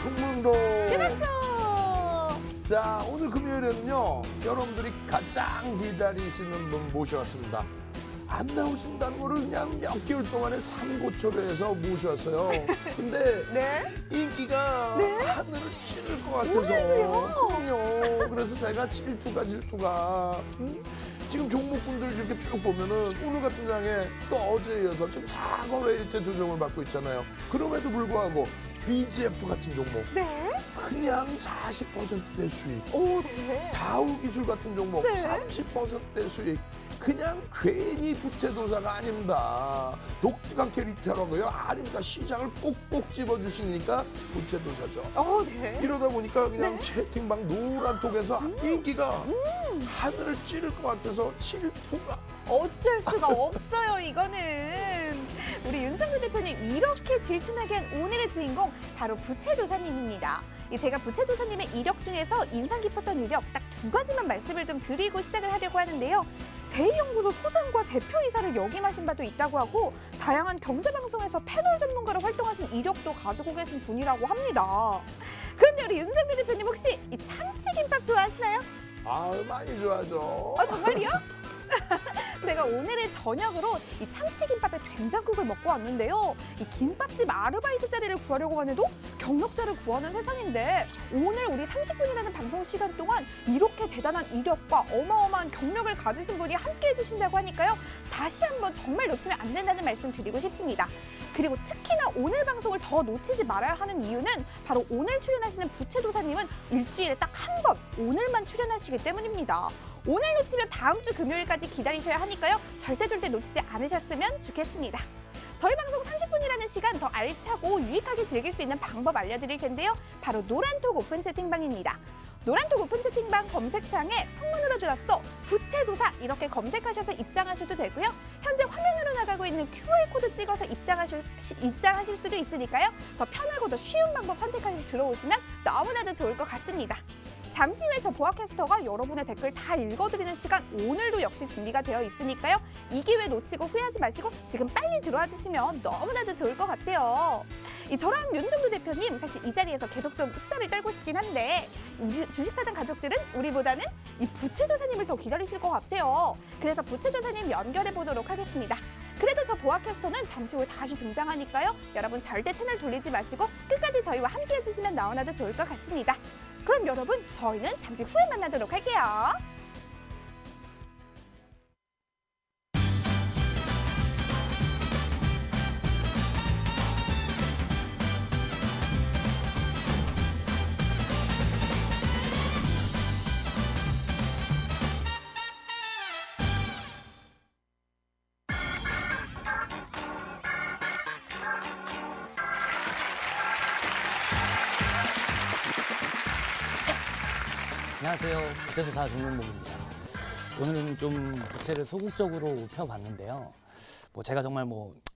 풍문으로. 끝났어. 자, 오늘 금요일에는요, 여러분들이 가장 기다리시는 분 모셔왔습니다. 안 나오신다는 거를 그냥 몇 개월 동안에 삼고초를 해서 모셔왔어요. 근데 네? 인기가 네? 하늘을 찌를 것 같아서. 오늘도요? 그럼요. 그래서 제가 질투가. 지금 종목군들 이렇게 쭉 보면은 오늘 같은 장에 또 어제에 이어서 지금 4거래일째 조정을 받고 있잖아요. 그럼에도 불구하고 BGF 같은 종목 네? 그냥 40%대 수익. 오, 네. 다우기술 같은 종목 네. 30%대 수익. 그냥 괜히 부채도사가 아닙니다. 독특한 캐릭터라고요? 아닙니다. 시장을 꼭꼭 집어주시니까 부채도사죠. 네. 이러다 보니까 그냥 네. 채팅방 노란톡에서 인기가 하늘을 찌를 것 같아서 질투가. 어쩔 수가 없어요, 이거는. 우리 윤정수 대표님 이렇게 질투나게 한 오늘의 주인공 바로 부채도사님입니다. 제가 부채도사님의 이력 중에서 인상 깊었던 이력 딱 두 가지만 말씀을 좀 드리고 시작을 하려고 하는데요. 제2연구소 소장과 대표이사를 역임하신 바도 있다고 하고 다양한 경제방송에서 패널 전문가로 활동하신 이력도 가지고 계신 분이라고 합니다. 그런데 우리 윤정수 대표님 혹시 이 참치김밥 좋아하시나요? 많이 좋아하죠. 정말요? 제가 오늘의 저녁으로 이 참치김밥에 된장국을 먹고 왔는데요. 이 김밥집 아르바이트 자리를 구하려고 해도 경력자를 구하는 세상인데 오늘 우리 30분이라는 방송 시간 동안 이렇게 대단한 이력과 어마어마한 경력을 가지신 분이 함께 해주신다고 하니까요. 다시 한번 정말 놓치면 안 된다는 말씀 드리고 싶습니다. 그리고 특히나 오늘 방송을 더 놓치지 말아야 하는 이유는 바로 오늘 출연하시는 부채도사님은 일주일에 딱 한 번 오늘만 출연하시기 때문입니다. 오늘 놓치면 다음 주 금요일까지 기다리셔야 하니까요. 절대 놓치지 않으셨으면 좋겠습니다. 저희 방송 30분이라는 시간 더 알차고 유익하게 즐길 수 있는 방법 알려드릴 텐데요. 바로 노란톡 오픈 채팅방입니다. 노란톡 오픈 채팅방 검색창에 풍문으로 들었어 부채도사 이렇게 검색하셔서 입장하셔도 되고요. 현재 화면으로 나가고 있는 QR코드 찍어서 입장하실 수도 있으니까요. 더 편하고 더 쉬운 방법 선택하셔서 들어오시면 너무나도 좋을 것 같습니다. 잠시 후에 저 보아캐스터가 여러분의 댓글 다 읽어드리는 시간 오늘도 역시 준비가 되어 있으니까요. 이 기회 놓치고 후회하지 마시고 지금 빨리 들어와 주시면 너무나도 좋을 것 같아요. 저랑 윤정수 대표님 사실 이 자리에서 계속 좀 수다를 떨고 싶긴 한데 우리 주식사장 가족들은 우리보다는 이 부채도사님을 더 기다리실 것 같아요. 그래서 부채도사님 연결해 보도록 하겠습니다. 그래도 저 보아캐스터는 잠시 후에 다시 등장하니까요. 여러분 절대 채널 돌리지 마시고 끝까지 저희와 함께 해주시면 너무나도 좋을 것 같습니다. 그럼 여러분 저희는 잠시 후에 만나도록 할게요. 안녕하세요. 부채도사 정명복입니다. 오늘은 좀 부채를 소극적으로 펴봤는데요. 제가 정말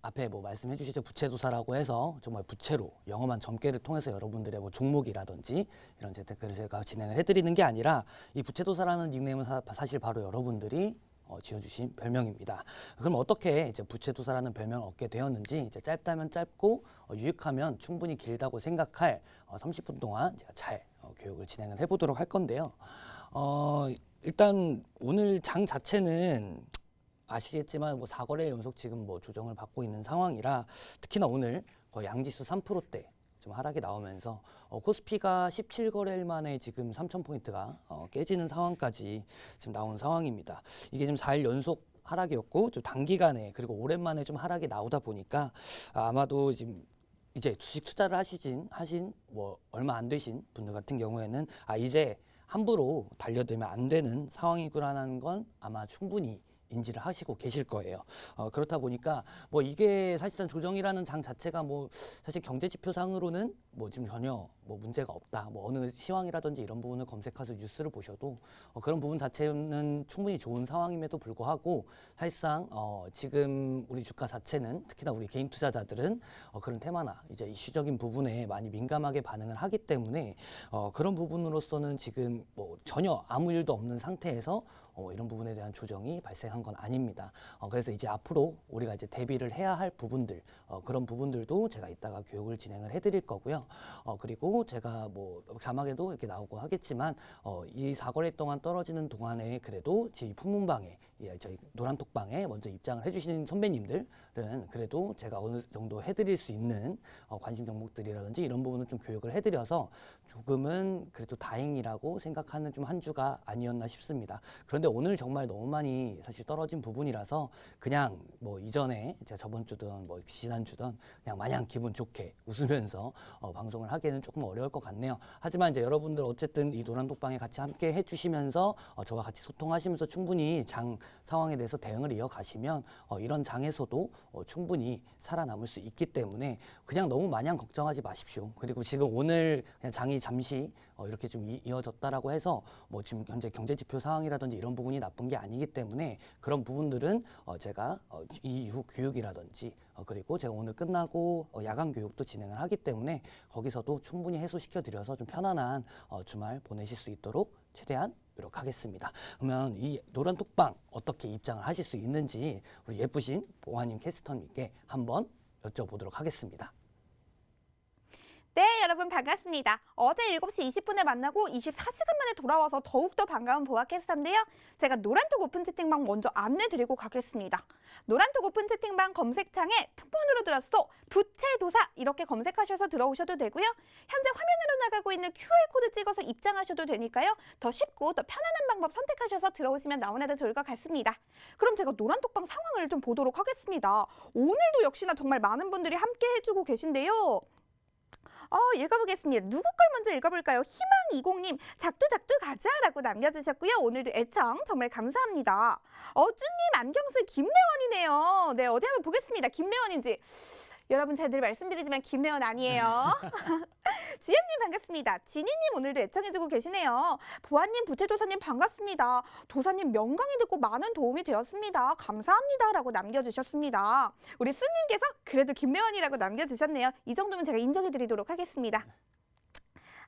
앞에 말씀해 주시죠. 부채도사라고 해서 정말 부채로 영험한 점괘를 통해서 여러분들의 종목이라든지 이런 재테크를 제가 진행을 해드리는 게 아니라 이 부채도사라는 닉네임은 사실 바로 여러분들이 지어주신 별명입니다. 그럼 어떻게 이제 부채도사라는 별명을 얻게 되었는지 이제 짧다면 짧고 유익하면 충분히 길다고 생각할 30분 동안 제가 잘 교육을 진행을 해보도록 할 건데요. 일단 오늘 장 자체는 아시겠지만 4거래 연속 지금 조정을 받고 있는 상황이라 특히나 오늘 거의 양지수 3%대 좀 하락이 나오면서 코스피가 17거래일 만에 지금 3,000포인트가 깨지는 상황까지 지금 나온 상황입니다. 이게 지금 4일 연속 하락이었고 좀 단기간에 그리고 오랜만에 좀 하락이 나오다 보니까 아마도 지금 이제 주식 투자를 하신 얼마 안 되신 분들 같은 경우에는 이제 함부로 달려들면 안 되는 상황이구나라는 건 아마 충분히 인지를 하시고 계실 거예요. 그렇다 보니까 이게 사실상 조정이라는 장 자체가 사실 경제 지표상으로는 지금 전혀 문제가 없다. 어느 시황이라든지 이런 부분을 검색해서 뉴스를 보셔도 그런 부분 자체는 충분히 좋은 상황임에도 불구하고 사실상 지금 우리 주가 자체는 특히나 우리 개인 투자자들은 그런 테마나 이제 이슈적인 부분에 많이 민감하게 반응을 하기 때문에 그런 부분으로서는 지금 전혀 아무 일도 없는 상태에서 이런 부분에 대한 조정이 발생한 건 아닙니다. 그래서 이제 앞으로 우리가 이제 대비를 해야 할 부분들, 그런 부분들도 제가 이따가 교육을 진행을 해드릴 거고요. 그리고 제가 뭐 자막에도 이렇게 나오고 하겠지만 이 사거리 동안 떨어지는 동안에 그래도 제 풍문방에 저희 노란톡방에 먼저 입장을 해주신 선배님들은 그래도 제가 어느 정도 해드릴 수 있는 관심 종목들이라든지 이런 부분을 좀 교육을 해드려서 조금은 그래도 다행이라고 생각하는 좀 한 주가 아니었나 싶습니다. 그런데 오늘 정말 너무 많이 사실 떨어진 부분이라서 그냥 뭐 이전에 제가 저번 주든 뭐 지난주든 그냥 마냥 기분 좋게 웃으면서 방송을 하기에는 조금 어려울 것 같네요. 하지만 이제 여러분들 어쨌든 이 노란톡방에 같이 함께 해주시면서 저와 같이 소통하시면서 충분히 장 상황에 대해서 대응을 이어가시면 이런 장에서도 충분히 살아남을 수 있기 때문에 그냥 너무 마냥 걱정하지 마십시오. 그리고 지금 오늘 그냥 장이 잠시 이렇게 좀 이어졌다라고 해서 뭐 지금 현재 경제 지표 상황이라든지 이런 부분이 나쁜 게 아니기 때문에 그런 부분들은 제가 이후 교육이라든지 그리고 제가 오늘 끝나고 야간 교육도 진행을 하기 때문에 거기서도 충분히 해소시켜 드려서 좀 편안한 주말 보내실 수 있도록 최대한 노력하겠습니다. 그러면 이 노란톡방 어떻게 입장을 하실 수 있는지 우리 예쁘신 보아님 캐스터님께 한번 여쭤보도록 하겠습니다. 네, 여러분 반갑습니다. 어제 7시 20분에 만나고 24시간 만에 돌아와서 더욱더 반가운 보아 캐스터인데요. 제가 노란톡 오픈 채팅방 먼저 안내드리고 가겠습니다. 노란톡 오픈 채팅방 검색창에 폰으로 들었어 부채도사 이렇게 검색하셔서 들어오셔도 되고요. 현재 화면으로 나가고 있는 QR코드 찍어서 입장하셔도 되니까요. 더 쉽고 더 편안한 방법 선택하셔서 들어오시면 너무나도 좋을 것 같습니다. 그럼 제가 노란톡방 상황을 좀 보도록 하겠습니다. 오늘도 역시나 정말 많은 분들이 함께 해주고 계신데요. 읽어보겠습니다. 누구 걸 먼저 읽어볼까요? 희망20님, 작두작두 가자라고 남겨주셨고요. 오늘도 애청 정말 감사합니다. 쭈님, 안경쓰 김래원이네요. 네, 어디 한번 보겠습니다. 김래원인지. 여러분 잘 늘 말씀드리지만 김래원 아니에요. 지혜님 반갑습니다. 지니님 오늘도 애청해주고 계시네요. 보아님, 부채도사님 반갑습니다. 도사님 명강의 듣고 많은 도움이 되었습니다. 감사합니다 라고 남겨주셨습니다. 우리 스님께서 그래도 김래원이라고 남겨주셨네요. 이 정도면 제가 인정해드리도록 하겠습니다.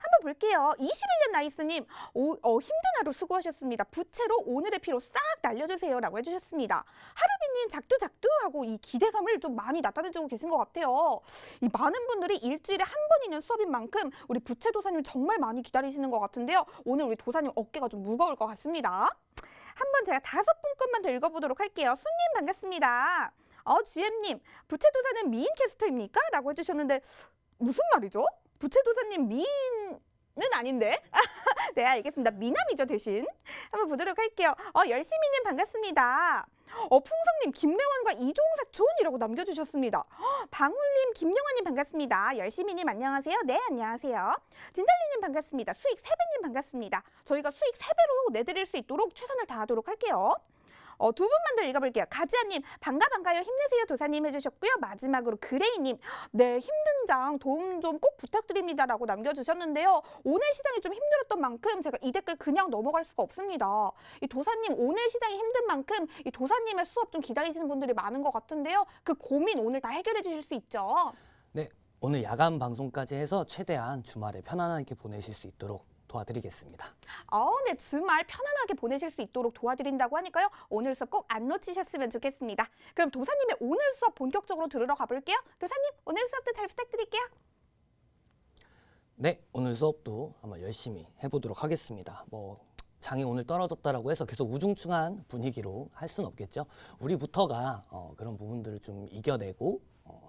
한번 볼게요. 21년 나이스님, 힘든 하루 수고하셨습니다. 부채로 오늘의 피로 싹 날려주세요 라고 해주셨습니다. 하루비님, 작두작두 하고 이 기대감을 좀 많이 나타내주고 계신 것 같아요. 이 많은 분들이 일주일에 한 번 있는 수업인 만큼 우리 부채도사님 정말 많이 기다리시는 것 같은데요. 오늘 우리 도사님 어깨가 좀 무거울 것 같습니다. 한번 제가 5분 것만 더 읽어보도록 할게요. 순님 반갑습니다. GM님, 부채도사는 미인 캐스터입니까? 라고 해주셨는데 무슨 말이죠? 부채도사님 미인은 아닌데? 네, 알겠습니다. 미남이죠, 대신. 한번 보도록 할게요. 열심히님 반갑습니다. 풍성님, 김래원과 이종사촌이라고 남겨주셨습니다. 방울님, 김영환님 반갑습니다. 열심히님 안녕하세요. 네, 안녕하세요. 진달리님 반갑습니다. 수익 3배님 반갑습니다. 저희가 수익 3배로 내드릴 수 있도록 최선을 다하도록 할게요. 두 분만 더 읽어볼게요. 가지아님, 반가요. 힘내세요. 도사님 해주셨고요. 마지막으로 그레이님, 네, 힘든 장 도움 좀 꼭 부탁드립니다. 라고 남겨주셨는데요. 오늘 시장이 좀 힘들었던 만큼 제가 이 댓글 그냥 넘어갈 수가 없습니다. 이 도사님, 오늘 시장이 힘든 만큼 이 도사님의 수업 좀 기다리시는 분들이 많은 것 같은데요. 그 고민 오늘 다 해결해 주실 수 있죠? 네, 오늘 야간 방송까지 해서 최대한 주말에 편안하게 보내실 수 있도록 도와드리겠습니다. 네, 주말 편안하게 보내실 수 있도록 도와드린다고 하니까요. 오늘 수업 꼭 안 놓치셨으면 좋겠습니다. 그럼 도사님의 오늘 수업 본격적으로 들으러 가볼게요. 도사님, 오늘 수업도 잘 부탁드릴게요. 네, 오늘 수업도 한번 열심히 해보도록 하겠습니다. 장이 오늘 떨어졌다라고 해서 계속 우중충한 분위기로 할 수는 없겠죠. 우리부터가 그런 부분들을 좀 이겨내고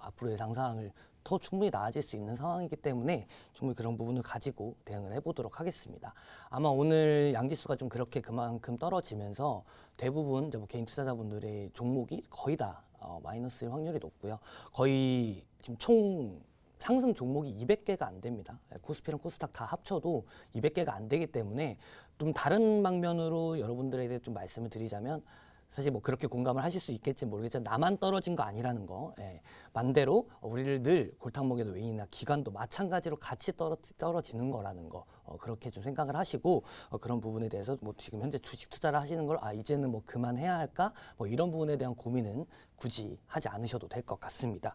앞으로의 장상을 더 충분히 나아질 수 있는 상황이기 때문에 충분히 그런 부분을 가지고 대응을 해보도록 하겠습니다. 아마 오늘 양지수가 좀 그렇게 그만큼 떨어지면서 대부분 이제 개인 투자자분들의 종목이 거의 다 마이너스일 확률이 높고요. 거의 지금 총 상승 종목이 200개가 안 됩니다. 코스피랑 코스닥 다 합쳐도 200개가 안 되기 때문에 좀 다른 방면으로 여러분들에게 좀 말씀을 드리자면 사실 그렇게 공감을 하실 수 있겠지 모르겠지만 나만 떨어진 거 아니라는 거. 반대로 우리를 늘 골탕 먹이는 외인이나 기관도 마찬가지로 같이 떨어지는 거라는 거. 그렇게 좀 생각을 하시고 그런 부분에 대해서 뭐 지금 현재 주식 투자를 하시는 걸 이제는 뭐 그만해야 할까 뭐 이런 부분에 대한 고민은 굳이 하지 않으셔도 될 것 같습니다.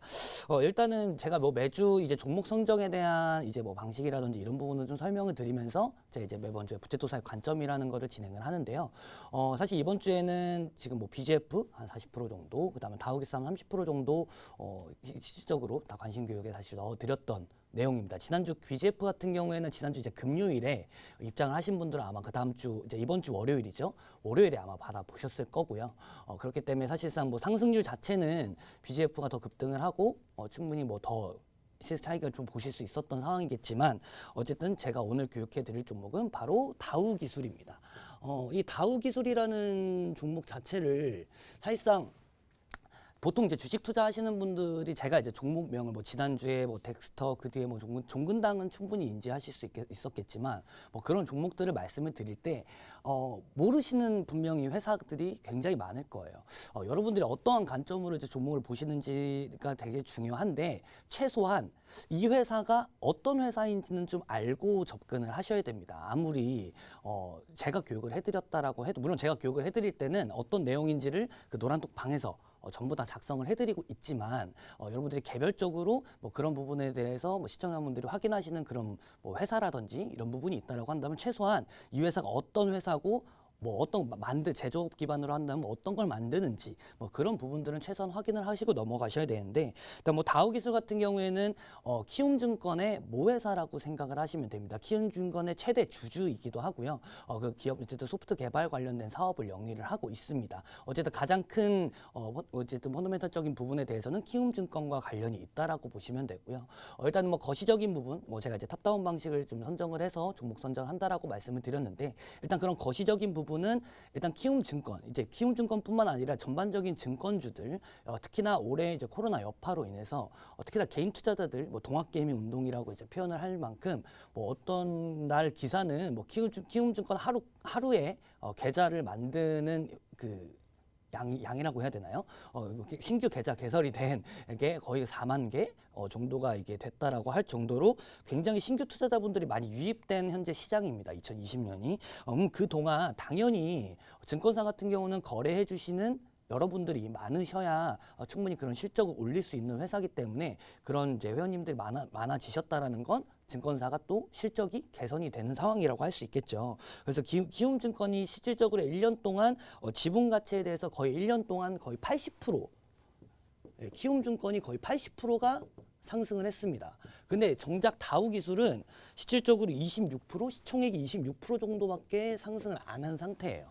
일단은 제가 뭐 매주 이제 종목 선정에 대한 이제 뭐 방식이라든지 이런 부분을 좀 설명을 드리면서 제가 이제 매번 주에 부채토사의 관점이라는 거를 진행을 하는데요. 사실 이번 주에는 지금 뭐 BGF 한 40% 정도, 그다음에 다우기스 30% 정도 실질적으로 다 관심 교육에 사실 넣어드렸던 내용입니다. 지난주 BGF 같은 경우에는 지난주 이제 금요일에 입장을 하신 분들은 아마 그 다음 주 이제 이번 주 월요일이죠. 월요일에 아마 받아 보셨을 거고요. 그렇기 때문에 사실상 뭐 상승률 자체는 BGF가 더 급등을 하고 충분히 뭐 더 시세 차익을 좀 보실 수 있었던 상황이겠지만 어쨌든 제가 오늘 교육해 드릴 종목은 바로 다우 기술입니다. 이 다우 기술이라는 종목 자체를 사실상 보통 이제 주식 투자하시는 분들이 제가 이제 종목명을 뭐 지난주에 뭐 덱스터 그 뒤에 뭐 종근당은 충분히 인지하실 수 있었겠지만 뭐 그런 종목들을 말씀을 드릴 때 모르시는 분명히 회사들이 굉장히 많을 거예요. 여러분들이 어떠한 관점으로 이제 종목을 보시는지가 되게 중요한데 최소한 이 회사가 어떤 회사인지는 좀 알고 접근을 하셔야 됩니다. 아무리 제가 교육을 해드렸다라고 해도 물론 제가 교육을 해드릴 때는 어떤 내용인지를 그 노란톡 방에서 전부 다 작성을 해드리고 있지만 여러분들이 개별적으로 뭐 그런 부분에 대해서 뭐 시청자분들이 확인하시는 그런 뭐 회사라든지 이런 부분이 있다라고 한다면 최소한 이 회사가 어떤 회사고 뭐 어떤 제조업 기반으로 한다면 뭐 어떤 걸 만드는지 뭐 그런 부분들은 최소한 확인을 하시고 넘어가셔야 되는데 일단 뭐 다우기술 같은 경우에는 키움증권의 모회사라고 생각을 하시면 됩니다. 키움증권의 최대 주주이기도 하고요. 그 기업 어쨌든 소프트 개발 관련된 사업을 영위를 하고 있습니다. 어쨌든 가장 큰 어쨌든 펀더멘털적인 부분에 대해서는 키움증권과 관련이 있다라고 보시면 되고요. 일단 뭐 거시적인 부분 뭐 제가 이제 탑다운 방식을 좀 선정을 해서 종목 선정한다라고 말씀을 드렸는데 일단 그런 거시적인 부분은 일단 키움증권, 이제 키움증권뿐만 아니라 전반적인 증권주들, 특히나 올해 이제 코로나 여파로 인해서 특히나 개인 투자자들, 뭐 동학개미 운동이라고 이제 표현을 할 만큼 뭐 어떤 날 기사는 뭐 키움증권 하루에 계좌를 만드는 그 양이라고 해야 되나요? 신규 계좌 개설이 된 게 거의 4만 개 정도가 이게 됐다라고 할 정도로 굉장히 신규 투자자분들이 많이 유입된 현재 시장입니다. 2020년이. 그동안 당연히 증권사 같은 경우는 거래해 주시는 여러분들이 많으셔야 충분히 그런 실적을 올릴 수 있는 회사이기 때문에 그런 이제 회원님들이 많아지셨다라는 건 증권사가 또 실적이 개선이 되는 상황이라고 할 수 있겠죠. 그래서 키움증권이 실질적으로 1년 동안 지분 가치에 대해서 거의 1년 동안 거의 80% 키움증권이 거의 80%가 상승을 했습니다. 근데 정작 다우기술은 실질적으로 26%, 시총액이 26% 정도밖에 상승을 안 한 상태예요.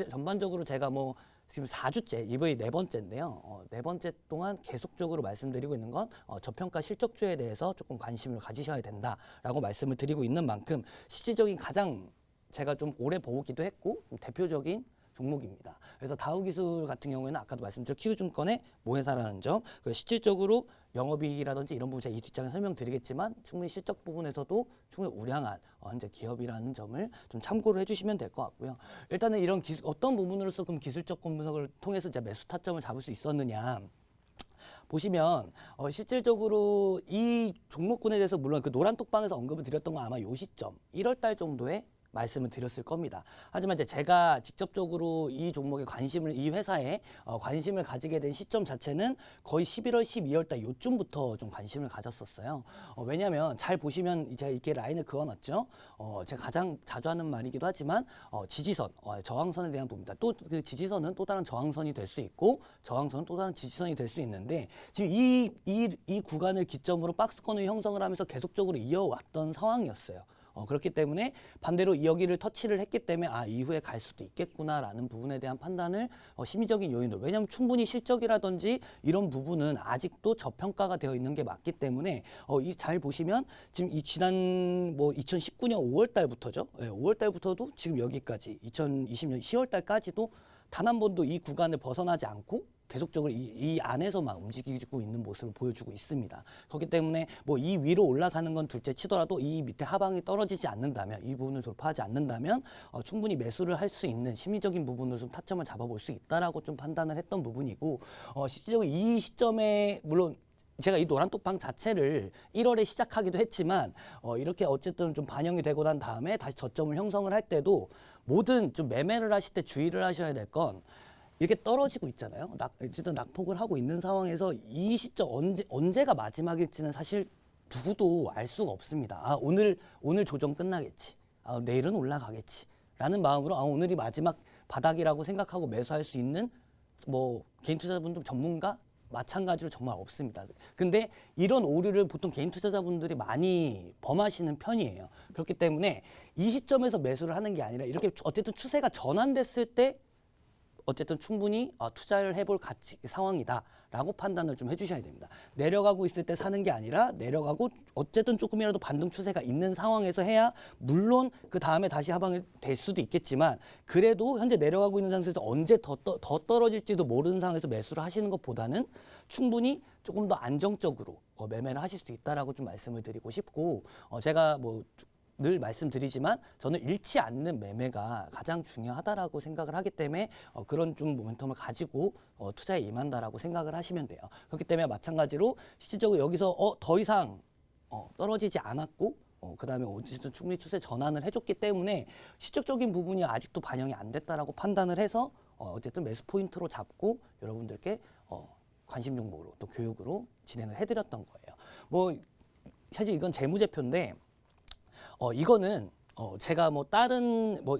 전반적으로 제가 뭐 지금 4주째, 이번이 4번째인데요. 4번째 동안 계속적으로 말씀드리고 있는 건 저평가 실적주에 대해서 조금 관심을 가지셔야 된다라고 말씀을 드리고 있는 만큼 실질적인 가장 제가 좀 오래 보기도 했고 좀 대표적인 종목입니다. 그래서 다우기술 같은 경우에는 아까도 말씀드린 키움증권의 모회사라는 점, 실질적으로 영업이익이라든지 이런 부분 제가 이 뒷장에 설명드리겠지만 충분히 실적 부분에서도 충분히 우량한 현재 기업이라는 점을 좀 참고를 해주시면 될 것 같고요. 일단은 이런 어떤 부분으로서 그럼 기술적 분석을 통해서 이제 매수 타점을 잡을 수 있었느냐. 보시면 실질적으로 이 종목군에 대해서 물론 그 노란톡방에서 언급을 드렸던 건 아마 요 시점 1월 달 정도에 말씀을 드렸을 겁니다. 하지만 이제 제가 직접적으로 이 종목에 이 회사에 관심을 가지게 된 시점 자체는 거의 11월, 12월 달 요쯤부터 좀 관심을 가졌었어요. 왜냐하면 잘 보시면 제가 이렇게 라인을 그어놨죠. 제가 가장 자주 하는 말이기도 하지만 지지선, 저항선에 대한 부분입니다. 또 그 지지선은 또 다른 저항선이 될 수 있고 저항선은 또 다른 지지선이 될 수 있는데 지금 이 구간을 기점으로 박스권을 형성을 하면서 계속적으로 이어왔던 상황이었어요. 그렇기 때문에 반대로 여기를 터치를 했기 때문에 이후에 갈 수도 있겠구나라는 부분에 대한 판단을 심리적인 요인으로 왜냐하면 충분히 실적이라든지 이런 부분은 아직도 저평가가 되어 있는 게 맞기 때문에 잘 보시면 지금 이 지난 뭐 2019년 5월 달부터죠. 5월 달부터도 지금 여기까지 2020년 10월 달까지도 단 한 번도 이 구간을 벗어나지 않고 계속적으로 이 안에서만 움직이고 있는 모습을 보여주고 있습니다. 그렇기 때문에 뭐 이 위로 올라가는 건 둘째 치더라도 이 밑에 하방이 떨어지지 않는다면 이 부분을 돌파하지 않는다면 충분히 매수를 할 수 있는 심리적인 부분으로 좀 타점을 잡아볼 수 있다라고 좀 판단을 했던 부분이고 실질적으로 이 시점에 물론 제가 이 노란톡방 자체를 1월에 시작하기도 했지만 이렇게 어쨌든 좀 반영이 되고 난 다음에 다시 저점을 형성을 할 때도 모든 좀 매매를 하실 때 주의를 하셔야 될 건 이렇게 떨어지고 있잖아요. 어쨌든 낙폭을 하고 있는 상황에서 이 시점 언제가 마지막일지는 사실 누구도 알 수가 없습니다. 아, 오늘 조정 끝나겠지. 아, 내일은 올라가겠지. 라는 마음으로 오늘이 마지막 바닥이라고 생각하고 매수할 수 있는 뭐 개인 투자자분들 전문가 마찬가지로 정말 없습니다. 근데 이런 오류를 보통 개인 투자자분들이 많이 범하시는 편이에요. 그렇기 때문에 이 시점에서 매수를 하는 게 아니라 이렇게 어쨌든 추세가 전환됐을 때 어쨌든 충분히 투자를 해볼 가치 상황이다라고 판단을 좀 해주셔야 됩니다. 내려가고 있을 때 사는 게 아니라 내려가고 어쨌든 조금이라도 반등 추세가 있는 상황에서 해야 물론 그 다음에 다시 하방이 될 수도 있겠지만 그래도 현재 내려가고 있는 상태에서 언제 더 떨어질지도 모르는 상황에서 매수를 하시는 것보다는 충분히 조금 더 안정적으로 매매를 하실 수 있다라고 좀 말씀을 드리고 싶고 제가 뭐 늘 말씀드리지만 저는 잃지 않는 매매가 가장 중요하다라고 생각을 하기 때문에 그런 좀 모멘텀을 가지고 투자에 임한다라고 생각을 하시면 돼요. 그렇기 때문에 마찬가지로 실질적으로 여기서 더 이상 떨어지지 않았고 그다음에 어쨌든 충분히 추세 전환을 해줬기 때문에 시적적인 부분이 아직도 반영이 안 됐다라고 판단을 해서 어쨌든 매수 포인트로 잡고 여러분들께 관심 종목으로 또 교육으로 진행을 해드렸던 거예요. 뭐 사실 이건 재무제표인데 이거는 제가 뭐 다른 뭐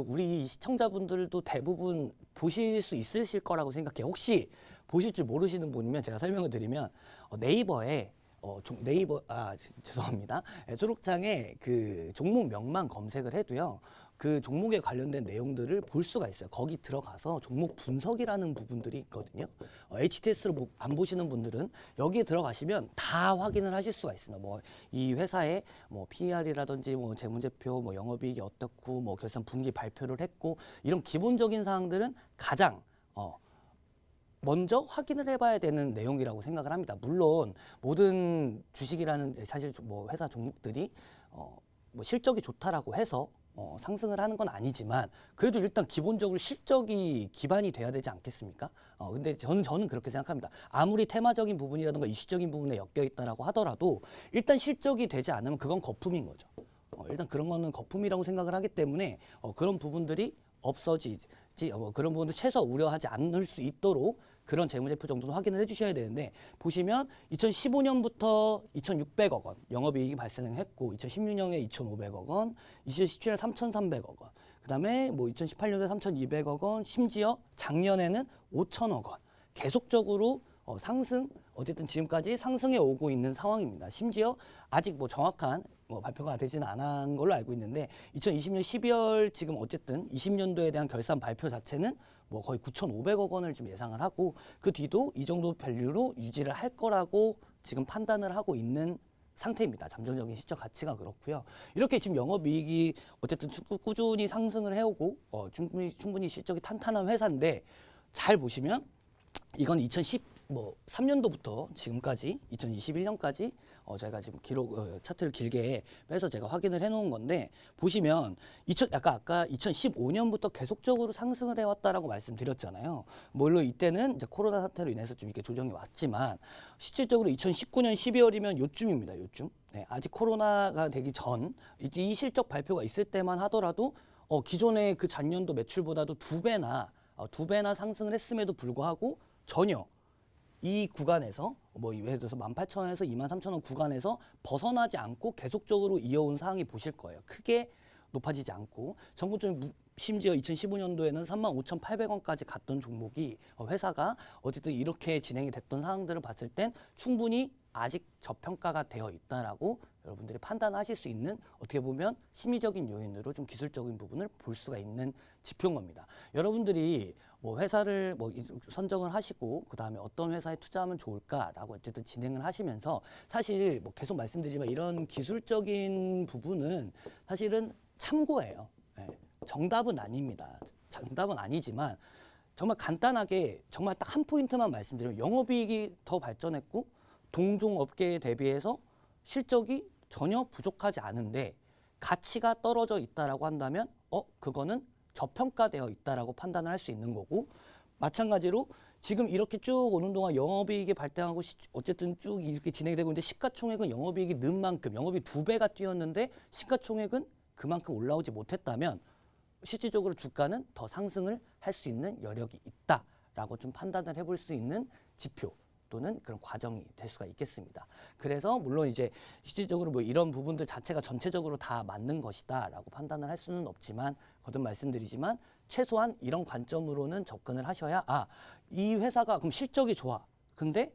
우리 시청자분들도 대부분 보실 수 있으실 거라고 생각해요. 혹시 보실 줄 모르시는 분이면 제가 설명을 드리면 네이버에 죄송합니다. 초록창에 그 종목명만 검색을 해도요. 그 종목에 관련된 내용들을 볼 수가 있어요. 거기 들어가서 종목 분석이라는 부분들이 있거든요. HTS로 안 보시는 분들은 여기에 들어가시면 다 확인을 하실 수가 있습니다. 뭐 이 회사의 뭐 PER이라든지 뭐 재무제표, 뭐 영업이익이 어떻고, 뭐 결산 분기 발표를 했고 이런 기본적인 사항들은 가장 먼저 확인을 해봐야 되는 내용이라고 생각을 합니다. 물론 모든 주식이라는 사실 뭐 회사 종목들이 뭐 실적이 좋다라고 해서 상승을 하는 건 아니지만 그래도 일단 기본적으로 실적이 기반이 돼야 되지 않겠습니까? 근데 저는 그렇게 생각합니다. 아무리 테마적인 부분이라든가 이슈적인 부분에 엮여 있다라고 하더라도 일단 실적이 되지 않으면 그건 거품인 거죠. 일단 그런 거는 거품이라고 생각을 하기 때문에 그런 부분들이 없어지지 그런 부분도 최소 우려하지 않을 수 있도록 그런 재무제표 정도는 확인을 해주셔야 되는데 보시면 2015년부터 2,600억 원 영업이익이 발생했고 2016년에 2,500억 원, 2017년에 3,300억 원, 그다음에 뭐 2018년에 3,200억 원, 심지어 작년에는 5,000억 원 계속적으로 상승 어쨌든 지금까지 상승해 오고 있는 상황입니다. 심지어 아직 뭐 정확한 발표가 되지는 않은 걸로 알고 있는데 2020년 12월 지금 어쨌든 20년도에 대한 결산 발표 자체는 뭐 거의 9,500억 원을 좀 예상을 하고 그 뒤도 이 정도 밸류로 유지를 할 거라고 지금 판단을 하고 있는 상태입니다. 잠정적인 시적 가치가 그렇고요. 이렇게 지금 영업이익이 어쨌든 꾸준히 상승을 해오고 충분히 실적이 탄탄한 회사인데 잘 보시면 이건 2013년도부터 지금까지 2021년까지 제가 지금 차트를 길게 빼서 제가 확인을 해놓은 건데 보시면 아까 2015년부터 계속적으로 상승을 해왔다라고 말씀드렸잖아요. 물론 이때는 이제 코로나 사태로 인해서 좀 이렇게 조정이 왔지만 실질적으로 2019년 12월이면 요쯤입니다. 요쯤. 네, 아직 코로나가 되기 전 이 실적 발표가 있을 때만 하더라도 기존의 그 전년도 매출보다도 두 배나 상승을 했음에도 불구하고 전혀 이 구간에서 뭐 예를 들어서 18,000원에서 23,000원 구간에서 벗어나지 않고 계속적으로 이어온 상황이 보실 거예요. 크게 높아지지 않고 전국적인 심지어 2015년도에는 35,800원까지 갔던 종목이 회사가 어쨌든 이렇게 진행이 됐던 상황들을 봤을 땐 충분히 아직 저평가가 되어 있다라고 여러분들이 판단하실 수 있는 어떻게 보면 심리적인 요인으로 좀 기술적인 부분을 볼 수가 있는 지표인 겁니다. 여러분들이 뭐 회사를 뭐 선정을 하시고 그 다음에 어떤 회사에 투자하면 좋을까라고 어쨌든 진행을 하시면서 사실 뭐 계속 말씀드리지만 이런 기술적인 부분은 사실은 참고예요. 네. 정답은 아닙니다. 정답은 아니지만 정말 간단하게 정말 딱 한 포인트만 말씀드리면 영업이익이 더 발전했고 동종 업계에 대비해서 실적이 전혀 부족하지 않은데 가치가 떨어져 있다라고 한다면 그거는 저평가되어 있다라고 판단을 할 수 있는 거고 마찬가지로 지금 이렇게 쭉 오는 동안 영업이익이 발생하고 어쨌든 쭉 이렇게 진행이 되고 있는데 시가총액은 영업이익이 는 만큼 영업이 2배가 뛰었는데 시가총액은 그만큼 올라오지 못했다면 실질적으로 주가는 더 상승을 할 수 있는 여력이 있다라고 좀 판단을 해볼 수 있는 지표 또는 그런 과정이 될 수가 있겠습니다. 그래서 물론 이제 실질적으로 뭐 이런 부분들 자체가 전체적으로 다 맞는 것이다라고 판단을 할 수는 없지만 거듭 말씀드리지만 최소한 이런 관점으로는 접근을 하셔야 이 회사가 그럼 실적이 좋아. 근데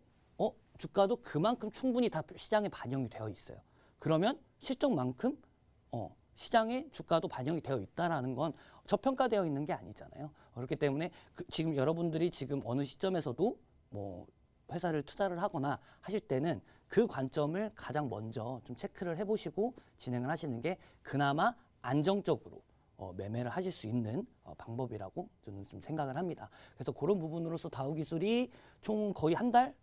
주가도 그만큼 충분히 다 시장에 반영이 되어 있어요. 그러면 실적만큼 시장의 주가도 반영이 되어 있다라는 건 저평가되어 있는 게 아니잖아요. 그렇기 때문에 지금 여러분들이 지금 어느 시점에서도 뭐 회사를 투자를 하거나 하실 때는 그 관점을 가장 먼저 좀 체크를 해보시고 진행을 하시는 게 그나마 안정적으로 매매를 하실 수 있는 방법이라고 저는 좀 생각을 합니다. 그래서 그런 부분으로서 다우기술이 총 거의 한 달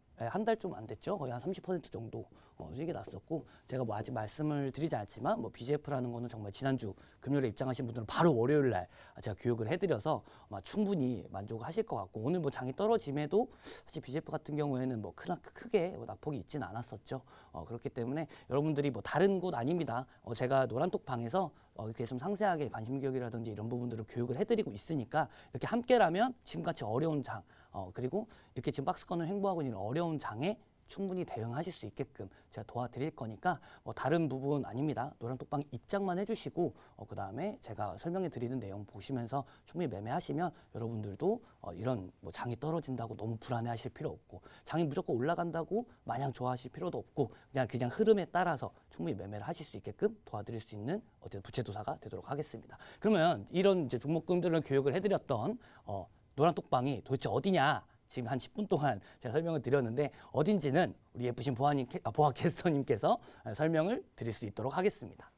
좀 안 됐죠. 거의 한 30% 정도 수익이 났었고 제가 뭐 아직 말씀을 드리지 않지만 뭐 BGF라는 거는 정말 지난주 금요일에 입장하신 분들은 바로 월요일 날 제가 교육을 해드려서 충분히 만족을 하실 것 같고 오늘 뭐 장이 떨어짐에도 사실 BGF 같은 경우에는 뭐 크게 낙폭이 있지는 않았었죠. 그렇기 때문에 여러분들이 뭐 다른 곳 아닙니다. 제가 노란톡방에서 이렇게 좀 상세하게 관심교육이라든지 이런 부분들을 교육을 해드리고 있으니까 이렇게 함께라면 지금같이 어려운 장 그리고 이렇게 지금 박스권을 행보하고 있는 어려운 장에 충분히 대응하실 수 있게끔 제가 도와드릴 거니까 다른 부분 아닙니다. 노란톡방 입장만 해주시고 그 다음에 제가 설명해 드리는 내용 보시면서 충분히 매매하시면 여러분들도 이런 뭐 장이 떨어진다고 너무 불안해하실 필요 없고 장이 무조건 올라간다고 마냥 좋아하실 필요도 없고 그냥 흐름에 따라서 충분히 매매를 하실 수 있게끔 도와드릴 수 있는 어쨌든 부채도사가 되도록 하겠습니다. 그러면 이런 이제 종목군들을 교육을 해드렸던 노란톡방이 도대체 어디냐? 지금 한 10분 동안 제가 설명을 드렸는데 어딘지는 우리 예쁘신 보아 캐스터님께서 설명을 드릴 수 있도록 하겠습니다.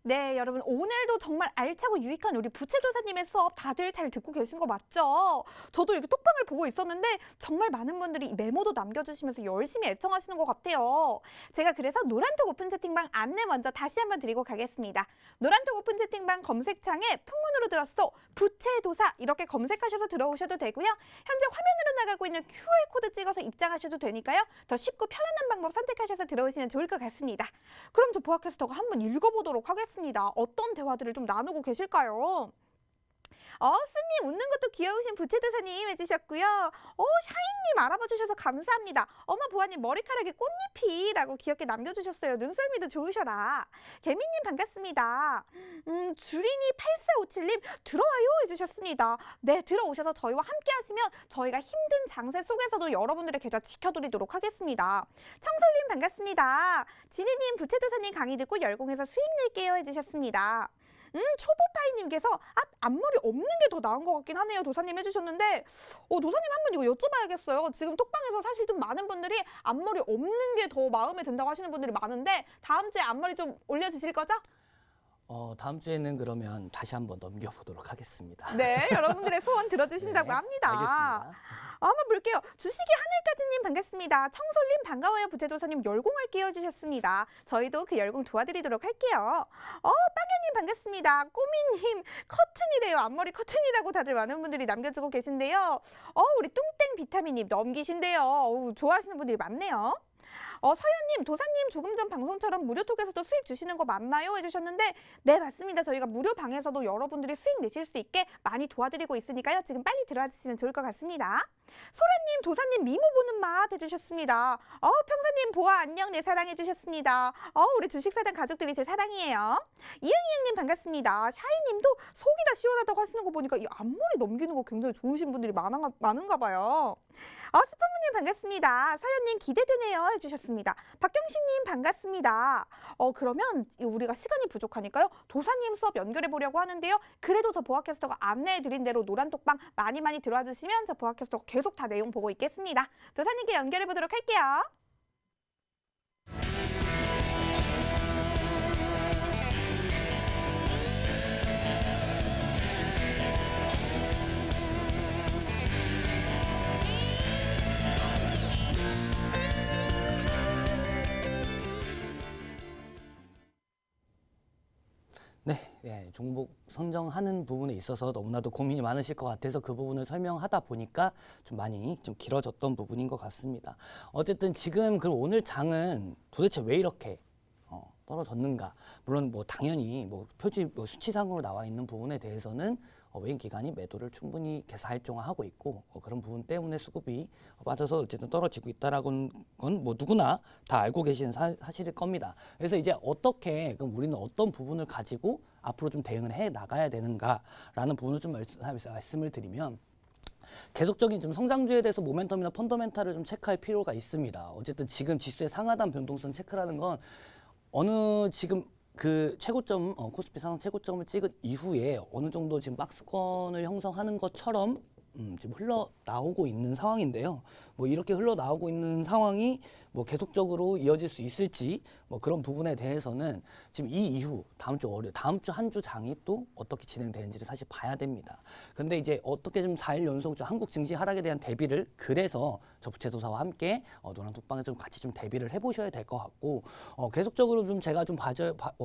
네, 여러분 오늘도 정말 알차고 유익한 우리 부채조사님의 수업 다들 잘 듣고 계신 거 맞죠? 저도 이렇게 톡방을 보고 있었는데 정말 많은 분들이 메모도 남겨주시면서 열심히 애청하시는 것 같아요. 제가 그래서 노란톡 오픈 채팅방 안내 먼저 다시 한번 드리고 가겠습니다. 노란톡 오픈 채팅방 검색창에 풍문으로 들었어 부채도사 이렇게 검색하셔서 들어오셔도 되고요. 현재 화면으로 나가고 있는 QR코드 찍어서 입장하셔도 되니까요. 더 쉽고 편안한 방법 선택하셔서 들어오시면 좋을 것 같습니다. 그럼 저 보아 캐스터가 한번 읽어보도록 하겠습니다. 어떤 대화들을 좀 나누고 계실까요? 스님 웃는 것도 귀여우신 부채도사님 해주셨고요. 샤이님 알아봐 주셔서 감사합니다. 어머 보아님 머리카락에 꽃잎이라고 귀엽게 남겨주셨어요. 눈썰미도 좋으셔라. 개미님 반갑습니다. 주린이 8457님 들어와요 해주셨습니다. 네 들어오셔서 저희와 함께 하시면 저희가 힘든 장세 속에서도 여러분들의 계좌 지켜드리도록 하겠습니다. 청솔님 반갑습니다. 지니님 부채도사님 강의 듣고 열공해서 수익 낼게요 해주셨습니다. 초보파이님께서 앞머리 없는 게 더 나은 것 같긴 하네요. 도사님 해주셨는데 도사님 한번 이거 여쭤봐야겠어요. 지금 톡방에서 사실 좀 많은 분들이 앞머리 없는 게 더 마음에 든다고 하시는 분들이 많은데 다음 주에 앞머리 좀 올려주실 거죠? 다음 주에는 그러면 다시 한번 넘겨보도록 하겠습니다. 네, 여러분들의 소원 들어주신다고 네, 합니다. 알겠습니다. 한번 볼게요. 주식이 하늘까지님 반갑습니다. 청솔님 반가워요. 부채도사님 열공을 끼워주셨습니다. 저희도 그 열공 도와드리도록 할게요. 빵야님 반갑습니다. 꼬미님 커튼이래요. 앞머리 커튼이라고 다들 많은 분들이 남겨주고 계신데요. 우리 뚱땡 비타민님 넘기신데요. 좋아하시는 분들이 많네요. 서현님, 도사님 조금 전 방송처럼 무료톡에서도 수익 주시는 거 맞나요? 해주셨는데 네 맞습니다. 저희가 무료 방에서도 여러분들이 수익 내실 수 있게 많이 도와드리고 있으니까요. 지금 빨리 들어와 주시면 좋을 것 같습니다. 소라님, 도사님 미모 보는 맛 해주셨습니다. 평사님 보아 안녕 내 사랑 해주셨습니다. 우리 주식사장 가족들이 제 사랑이에요. 이응이응님 반갑습니다. 샤이님도 속이 다 시원하다고 하시는 거 보니까 이 앞머리 넘기는 거 굉장히 좋으신 분들이 많은가 봐요. 스파무님 반갑습니다. 서현님 기대되네요 해주셨습니다. 박경신님 반갑습니다. 그러면 우리가 시간이 부족하니까요. 도사님 수업 연결해 보려고 하는데요. 그래도 저 보아캐스터가 안내해드린 대로 노란톡방 많이 들어와 주시면 저 보아캐스터가 계속 다 내용 보고 있겠습니다. 도사님께 연결해 보도록 할게요. 네, 예, 종목 선정하는 부분에 있어서 너무나도 고민이 많으실 것 같아서 그 부분을 설명하다 보니까 좀 많이 좀 길어졌던 부분인 것 같습니다. 어쨌든 지금 그럼 오늘 장은 도대체 왜 이렇게 떨어졌는가? 물론 뭐 당연히 뭐 표지 뭐 수치상으로 나와 있는 부분에 대해서는 외인 기관이 매도를 충분히 계사활동화하고 있고 그런 부분 때문에 수급이 빠져서 어쨌든 떨어지고 있다라는 건 뭐 누구나 다 알고 계시는 사실일 겁니다. 그래서 이제 어떻게 그럼 우리는 어떤 부분을 가지고 앞으로 좀 대응을 해 나가야 되는가라는 부분을 좀 말씀을 드리면 계속적인 좀 성장주에 대해서 모멘텀이나 펀더멘탈을 좀 체크할 필요가 있습니다. 어쨌든 지금 지수의 상하단 변동성 체크라는 건 어느 지금 그 최고점 코스피 상승 최고점을 찍은 이후에 어느 정도 지금 박스권을 형성하는 것처럼 지금 흘러나오고 있는 상황인데요. 뭐 이렇게 흘러나오고 있는 상황이 뭐 계속적으로 이어질 수 있을지 뭐 그런 부분에 대해서는 지금 이 이후 다음 주 한 주 장이 또 어떻게 진행되는지를 사실 봐야 됩니다. 근데 이제 어떻게 좀 4일 연속 좀 한국 증시 하락에 대한 대비를 그래서 저부채도사와 함께 노란톡방에 좀 같이 좀 대비를 해보셔야 될 것 같고 계속적으로 좀 제가 좀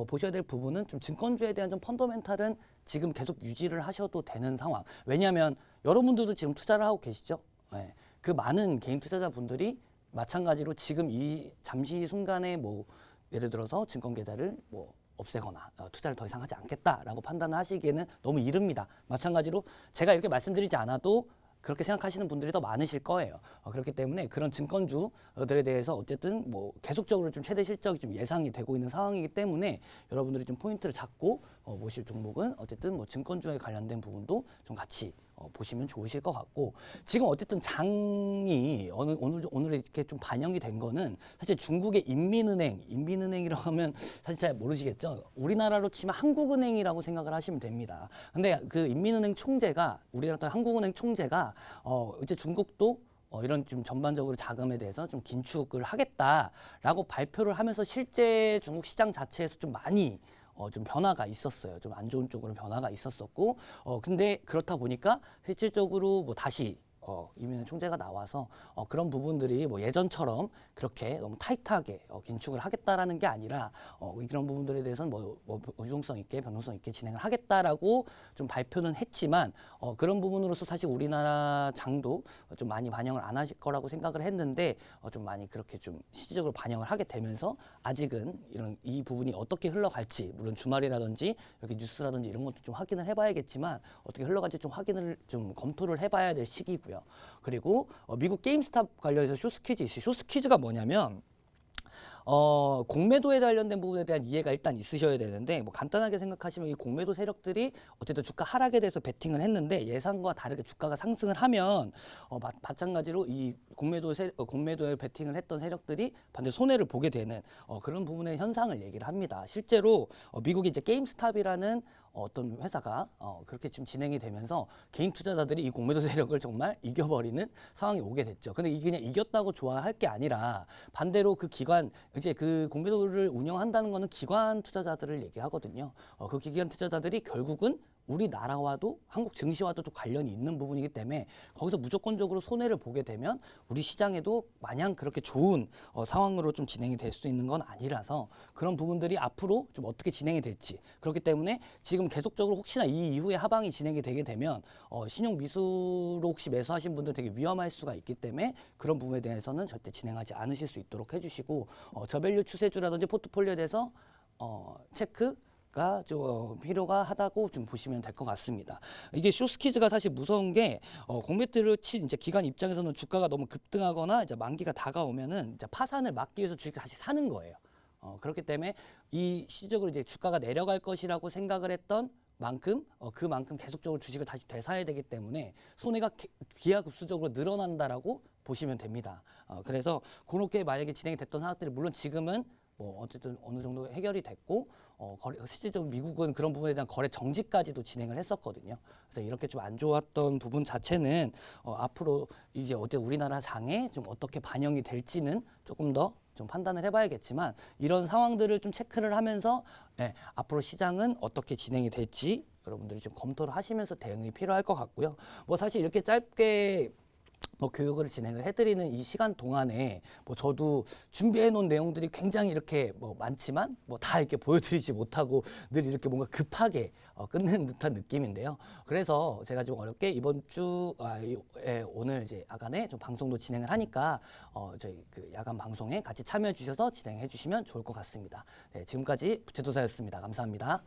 보셔야 될 부분은 좀 증권주에 대한 좀 펀더멘탈은 지금 계속 유지를 하셔도 되는 상황. 왜냐하면 여러분들도 지금 투자를 하고 계시죠. 네. 그 많은 개인 투자자분들이 마찬가지로 지금 이 잠시 순간에 뭐 예를 들어서 증권 계좌를 뭐 없애거나 투자를 더 이상 하지 않겠다라고 판단하시기에는 너무 이릅니다. 마찬가지로 제가 이렇게 말씀드리지 않아도 그렇게 생각하시는 분들이 더 많으실 거예요. 그렇기 때문에 그런 증권주들에 대해서 어쨌든 뭐 계속적으로 좀 최대 실적이 좀 예상이 되고 있는 상황이기 때문에 여러분들이 좀 포인트를 잡고 보실 종목은 어쨌든 뭐 증권주에 관련된 부분도 좀 같이 보시면 좋으실 것 같고 지금 어쨌든 장이 오늘 이렇게 좀 반영이 된 거는 사실 중국의 인민은행이라고 하면 사실 잘 모르시겠죠. 우리나라로 치면 한국은행이라고 생각을 하시면 됩니다. 근데 그 인민은행 총재가 우리나라 한국은행 총재가 이제 중국도 이런 좀 전반적으로 자금에 대해서 좀 긴축을 하겠다라고 발표를 하면서 실제 중국 시장 자체에서 좀 많이 좀 변화가 있었어요. 좀 안 좋은 쪽으로 변화가 있었었고, 근데 그렇다 보니까 실질적으로 뭐 다시 이민희 총재가 나와서 그런 부분들이 뭐 예전처럼 그렇게 너무 타이트하게 긴축을 하겠다라는 게 아니라 이런 부분들에 대해서는 뭐 유동성 있게 변동성 있게 진행을 하겠다라고 좀 발표는 했지만 그런 부분으로서 사실 우리나라 장도 좀 많이 반영을 안 하실 거라고 생각을 했는데 좀 많이 그렇게 좀 실질적으로 반영을 하게 되면서 아직은 이 부분이 어떻게 흘러갈지 물론 주말이라든지 이렇게 뉴스라든지 이런 것도 좀 확인을 해봐야겠지만 어떻게 흘러갈지 좀 확인을 좀 검토를 해봐야 될 시기고요. 그리고 미국 게임스탑 관련해서 쇼스퀴즈가 뭐냐면 공매도에 관련된 부분에 대한 이해가 일단 있으셔야 되는데 뭐 간단하게 생각하시면 이 공매도 세력들이 어쨌든 주가 하락에 대해서 베팅을 했는데 예상과 다르게 주가가 상승을 하면 마찬가지로 이 공매도에 베팅을 했던 세력들이 반드시 손해를 보게 되는 그런 부분의 현상을 얘기를 합니다. 실제로 미국의 이제 게임스탑이라는 어떤 회사가 그렇게 지금 진행이 되면서 개인 투자자들이 이 공매도 세력을 정말 이겨버리는 상황이 오게 됐죠. 근데 이게 그냥 이겼다고 좋아할 게 아니라 반대로 그 기관 이제 그 공매도를 운영한다는 거는 기관 투자자들을 얘기하거든요. 그 기관 투자자들이 결국은 우리나라와도 한국 증시와도 좀 관련이 있는 부분이기 때문에 거기서 무조건적으로 손해를 보게 되면 우리 시장에도 마냥 그렇게 좋은 상황으로 좀 진행이 될 수 있는 건 아니라서 그런 부분들이 앞으로 좀 어떻게 진행이 될지 그렇기 때문에 지금 계속적으로 혹시나 이 이후에 하방이 진행이 되게 되면 신용 미수로 혹시 매수하신 분들 되게 위험할 수가 있기 때문에 그런 부분에 대해서는 절대 진행하지 않으실 수 있도록 해주시고 저밸류 추세주라든지 포트폴리오에 대해서 체크가 좀 필요가 하다고 좀 보시면 될 것 같습니다. 이게 쇼스퀴즈가 사실 무서운 게 공매도를 친 이제 기관 입장에서는 주가가 너무 급등하거나 이제 만기가 다가오면은 이제 파산을 막기 위해서 주식을 다시 사는 거예요. 그렇기 때문에 이 시적으로 이제 주가가 내려갈 것이라고 생각을 했던 만큼 그만큼 계속적으로 주식을 다시 되사야 되기 때문에 손해가 기하급수적으로 늘어난다라고 보시면 됩니다. 그래서 그렇게 만약에 진행이 됐던 상황들이 물론 지금은 뭐 어쨌든 어느 정도 해결이 됐고 실질적으로 미국은 그런 부분에 대한 거래 정지까지도 진행을 했었거든요. 그래서 이렇게 좀 안 좋았던 부분 자체는 앞으로 이제 어제 우리나라 장에 좀 어떻게 반영이 될지는 조금 더 좀 판단을 해봐야겠지만 이런 상황들을 좀 체크를 하면서 앞으로 시장은 어떻게 진행이 될지 여러분들이 좀 검토를 하시면서 대응이 필요할 것 같고요. 뭐 사실 이렇게 짧게 뭐 교육을 진행을 해드리는 이 시간 동안에 뭐 저도 준비해 놓은 내용들이 굉장히 이렇게 뭐 많지만 뭐 다 이렇게 보여드리지 못하고 늘 이렇게 뭔가 급하게 끝내는 듯한 느낌인데요. 그래서 제가 좀 어렵게 이번 주 오늘 이제 야간에 좀 방송도 진행을 하니까 저희 그 야간 방송에 같이 참여해 주셔서 진행해 주시면 좋을 것 같습니다. 네, 지금까지 부채도사였습니다. 감사합니다.